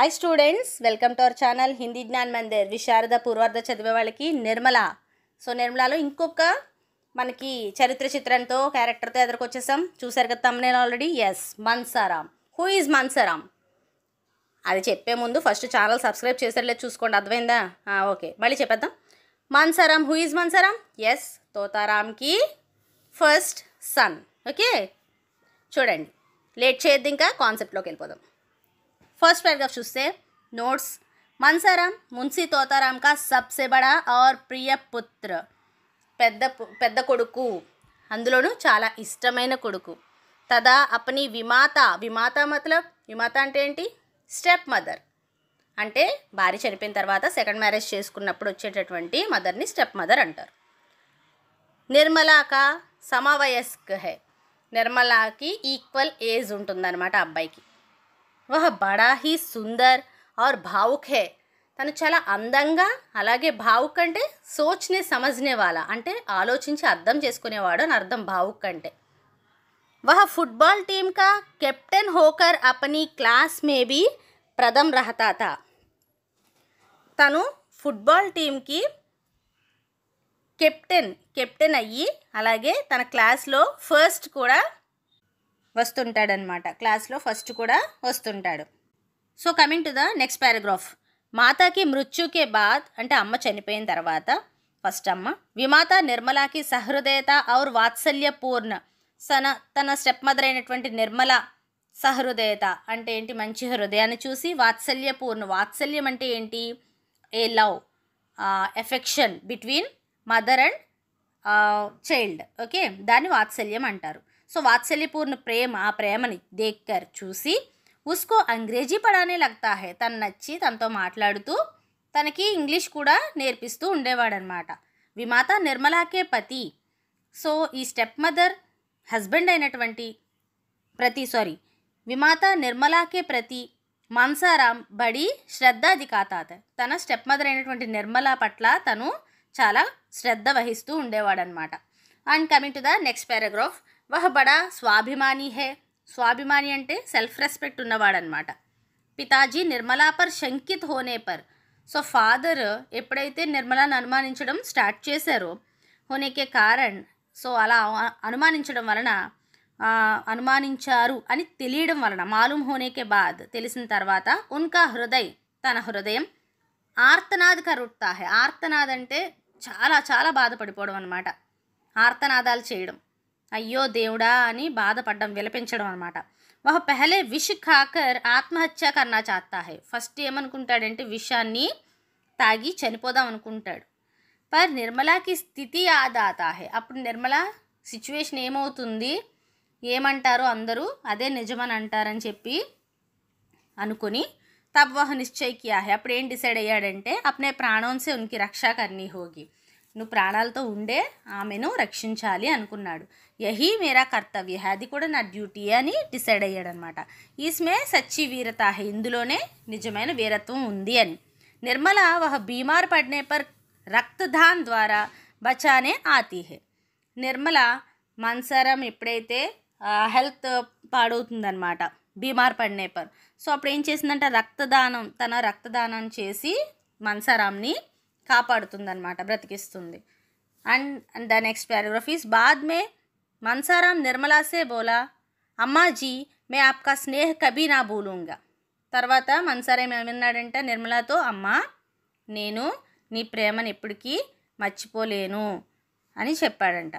Hi students, welcome to our channel Hindi Gyan Mandir. Visharad Purvardh చదివే వాళ్ళకి Nirmala. So నిర్మలలో ఇంకొక మనకి చరిత్ర చిత్రంతో క్యారెక్టర్తో ఎదురుకొచ్చేసాం. చూసారు కదా తమ్మునేల్ ఆల్రెడీ. ఎస్, మన్సారాం. హూ ఈజ్ మన్సారాం అది చెప్పే ముందు ఫస్ట్ ఛానల్ సబ్స్క్రైబ్ చేసేట్లేదు చూసుకోండి, అర్థమైందా? ఓకే, మళ్ళీ చెప్పేద్దాం. Mansaram, who is Mansaram? Yes, తోతారాంకి ఫస్ట్ సన్. ఓకే, చూడండి, లేట్ చేయొద్దు, ఇంకా కాన్సెప్ట్లోకి వెళ్ళిపోదాం. फर्स्ट पैराग्राफ చూస్తే नोट्स मनसाराम मुंशी तोताराम का सबसे बड़ा और प्रिय पुत्र. పెద్ద కొడుకు, అందులోనూ చాలా ఇష్టమైన కొడుకు. తదా అపని విమాత మతలబ్ విమాత అంటే ఏంటి? స్టెప్ మదర్ అంటే భార్య చనిపోయిన తర్వాత సెకండ్ మ్యారేజ్ చేసుకున్నప్పుడు వచ్చేటటువంటి మదర్ని స్టెప్ మదర్ అంటారు. నిర్మలాకా సమవయస్క్ హై, నిర్మలాకి ఈక్వల్ ఏజ్ ఉంటుందన్నమాట అబ్బాయికి. వహ బడా హీ సుందర్ और భావుక్ హే, తను చాలా అందంగా, అలాగే భావుక్ అంటే సోచ్నే సమజ్నే వాలా అంటే ఆలోచించి అర్థం చేసుకునేవాడు అని అర్థం భావుక్ అంటే. వహ ఫుట్బాల్ టీమ్ కా కెప్టెన్ హోకర్ అపనీ క్లాస్ మే భీ ప్రథమ్ రహతా థా, తను ఫుట్బాల్ టీంకి కెప్టెన్ అయ్యి అలాగే తన క్లాస్లో ఫస్ట్ కూడా వస్తుంటాడనమాట. క్లాస్లో ఫస్ట్ కూడా వస్తుంటాడు. So coming to the next paragraph. మాతాకి మృత్యుకే బాద్ అంటే అమ్మ చనిపోయిన తర్వాత, ఫస్ట్ అమ్మ విమాత నిర్మలాకి సహృదయత ఔర్ వాత్సల్యపూర్ణ, తన స్టెప్ మదర్ అయినటువంటి నిర్మల సహృదయత అంటే ఏంటి? మంచి హృదయాన్ని చూసి వాత్సల్యపూర్ణ, వాత్సల్యం అంటే ఏంటి? A love, affection between mother and child. Okay, దాన్ని వాత్సల్యం అంటారు. సో వాత్సల్యపూర్ణ ప్రేమ, ఆ ప్రేమని దేక్కర్ చూసి ఉస్కో అంగ్రేజీ పడానే లగ్తా హై, తను నచ్చి తనతో మాట్లాడుతూ తనకి ఇంగ్లీష్ కూడా నేర్పిస్తూ ఉండేవాడనమాట. విమాత నిర్మలాకే పతి, సో ఈ స్టెప్ మదర్ హస్బెండ్ అయినటువంటి విమాత నిర్మలాకే ప్రతి మన్సారాం బడి శ్రద్ధ దిఖాతా, తన స్టెప్ మదర్ అయినటువంటి నిర్మల పట్ల తను చాలా శ్రద్ధ వహిస్తూ ఉండేవాడనమాట. And coming to the next paragraph. వహ బడా స్వాభిమాని హే, స్వాభిమాని అంటే సెల్ఫ్ రెస్పెక్ట్ ఉన్నవాడనమాట. పితాజీ నిర్మలా పర్ శంకిత్ హోనే పర్, సో ఫాదర్ ఎప్పుడైతే నిర్మలాను అనుమానించడం స్టార్ట్ చేశారో, హోనేకే కారణ్, సో అలా అనుమానించడం వలన, అనుమానించారు అని తెలియడం వలన, మాలూమ్ హోనేకే బాద్ తెలిసిన తర్వాత, ఉన్కా హృదయ్ తన హృదయం ఆర్తనాద్ కరుట్తా హై, ఆర్తనాద్ అంటే చాలా చాలా బాధపడిపోవడం అనమాట. ఆర్తనాదాలు చేయడం, అయ్యో దేవుడా అని బాధపడడం, విలపించడం అనమాట. వహ పెహలే విష్ ఖాకర్ ఆత్మహత్య కన్నా చాతా హై, ఫస్ట్ ఏమనుకుంటాడంటే విషాన్ని తాగి చనిపోదాం అనుకుంటాడు. పర్ నిర్మలాకి స్థితి యాద్ ఆతా హై, అప్పుడు నిర్మల సిచ్యువేషన్ ఏమవుతుంది, ఏమంటారో అందరూ అదే నిజమని అంటారని చెప్పి అనుకుని తబ్ వహ నిశ్చయ్ కియా హై, అప్పుడు ఏం డిసైడ్ అయ్యాడంటే అప్నే ప్రాణంసే ఉనికి రక్షా కర్నీ హోగి, నువ్వు ప్రాణాలతో ఉండే ఆమెను రక్షించాలి అనుకున్నాడు. యహీ మేరా కర్తవ్య హై, అది కూడా నా డ్యూటీ అని డిసైడ్ అయ్యాడనమాట. ఈస్మే సచ్చి వీరత హై, ఇందులోనే నిజమైన వీరత్వం ఉంది అని. నిర్మల వహ బీమార్ పడ్నే పర్ రక్తదాన్ ద్వారా బచానే ఆతీ హై, నిర్మల మన్సారాం ఎప్పుడైతే హెల్త్ పాడవుతుందన్నమాట, బీమార్ పడ్నే పర్, సో అప్పుడు ఏం చేసిందంటే తన రక్తదానం చేసి మన్సారాంని కాపాడుతుందన్నమాట, బ్రతికిస్తుంది. And the next paragraph is బాద్ మే మన్సారాం నిర్మలా సే బోలా అమ్మాజీ మే ఆప్కా స్నేహ్ కభీ నా భూలూంగా, తర్వాత మన్సారాం ఏమన్నాడంటే నిర్మలాతో, అమ్మా నేను నీ ప్రేమను ఎప్పటికీ మర్చిపోలేను అని చెప్పాడంట.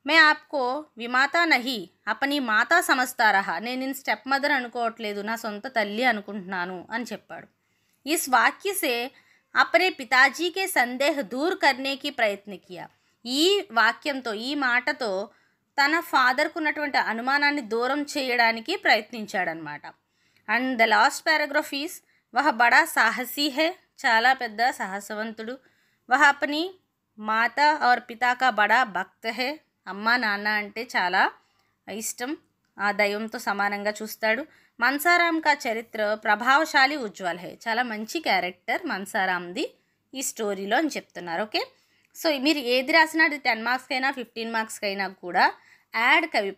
మే ఆప్కో విమాత నహి అపని మాతా సమజ్తా రహా, నేను నేను స్టెప్ మదర్ అనుకోవట్లేదు, నా సొంత తల్లి అనుకుంటున్నాను అని చెప్పాడు. ఇస్ వాక్య సే అపనే పితాజీకే సందేహ దూర్ కర్నేకి ప్రయత్న కియా, ఈ వాక్యంతో, ఈ మాటతో తన ఫాదర్కు ఉన్నటువంటి అనుమానాన్ని దూరం చేయడానికి ప్రయత్నించాడనమాట. And the last paragraph is వహ బడా సాహసీ హే, చాలా పెద్ద సాహసవంతుడు. వహ అపని మాత और పితా కా బడా భక్త హే, అమ్మ నాన్న అంటే చాలా ఇష్టం, ఆ దైవంతో సమానంగా చూస్తాడు. మన్సారాం కా చరిత్ర ప్రభావశాలి ఉజ్వల్ హై, చాలా మంచి క్యారెక్టర్ మన్సారాంది ఈ స్టోరీలో అని చెప్తున్నారు. ఓకే, సో మీరు ఏది రాసినా అది 10 మార్క్స్కి అయినా 15 మార్క్స్కి అయినా కూడా యాడ్ కవి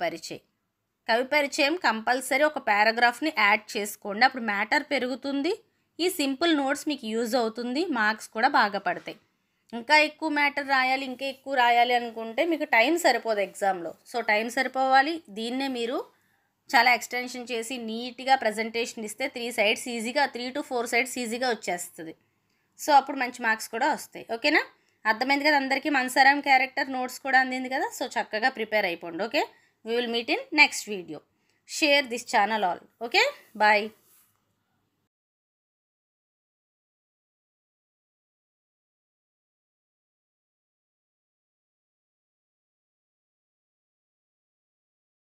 పరిచయం కంపల్సరీ ఒక పారాగ్రాఫ్ని యాడ్ చేసుకోండి, అప్పుడు మ్యాటర్ పెరుగుతుంది, ఈ సింపుల్ నోట్స్ మీకు యూజ్ అవుతుంది, మార్క్స్ కూడా బాగా పడతాయి. ఇంకా ఎక్కువ మ్యాటర్ రాయాలి, ఇంకా ఎక్కువ రాయాలి అనుకుంటే మీకు టైం సరిపోదు ఎగ్జామ్లో. సో టైం సరిపోవాలి, దీన్నే మీరు చాలా ఎక్స్టెన్షన్ చేసి నీట్గా ప్రజెంటేషన్ ఇస్తే 3 sides ఈజీగా 3 to 4 sides ఈజీగా వచ్చేస్తుంది. సో అప్పుడు మంచి మార్క్స్ కూడా వస్తాయి. ఓకేనా? అర్థమైంది కదా అందరికీ? మన్సారాం క్యారెక్టర్ నోట్స్ కూడా అందింది కదా. సో చక్కగా ప్రిపేర్ అయిపోండి. Okay, we will meet in next video. Share this channel all. Okay, bye.